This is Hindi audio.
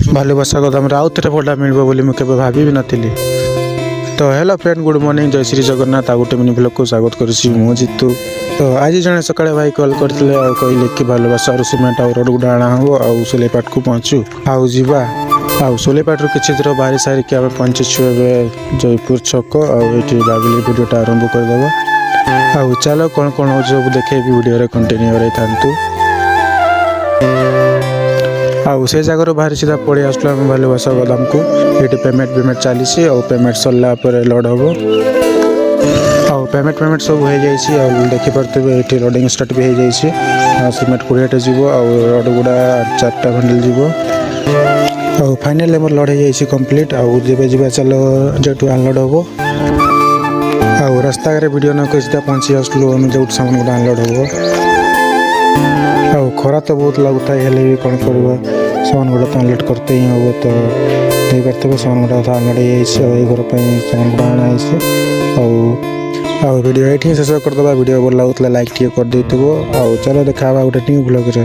भालुबासा गोदाम आउ थे भड़ा मिल बोली मुझे भाभी भी नी। तो हेलो फ्रेंड, गुड मॉर्निंग, जय श्री जगन्नाथ। आ गोटे मिनी ब्लॉग को स्वागत करुँची मु जीतू। तो आज जड़े सकाଳେ भाई कॉल करते कहले कि भालुबासा सीमेंट आ रोड गुड़ा आना हम आउ सोलेपाट को पहुँचू आउ जीवा आउ सोलेपाट रू किसी दूर बाहरी सारिक आम पहुँचीछु जयपुर छक आठी भाविली भिडियोटा आरंभ करदेव। आउ चलो कौन कौन हो सब देखे भिडियो कंटिन्यू रही। आउ से जगार बाहरी सीधा पड़े आसला भालुबासा गोदाम को। ये पेमेंट चली और पेमेंट सरला लोड हम आउ पेमेंट सब हो जाए। देखिपे ये लोडिंग स्टार्ट भी हो जाए। सीमेंट 20 जीव रोड गुड़ा 4टा बंडल जीव आउ फाइनल मोर लोड हो जाए कंप्लीट। आउ जब चलो जो अनलोड हम आउ रास्ता वीडियो न कही सीधा पहुँची आसलु जो सामान गुड़ा अनलोड हम। आउ खरा तो बहुत लगुता है भी कौन कर सामान गुड़ा तो अनलोड करते ही हम। तो देख पारे सामान गुड़ा तो अनलोड हो घर पर सामान गुड़ा आना आउ वीडियो ये शेष करदे। वीडियो भल लगुला लाइक टे कर दे। चलो देखा गोटे न्यू ब्लॉग रे।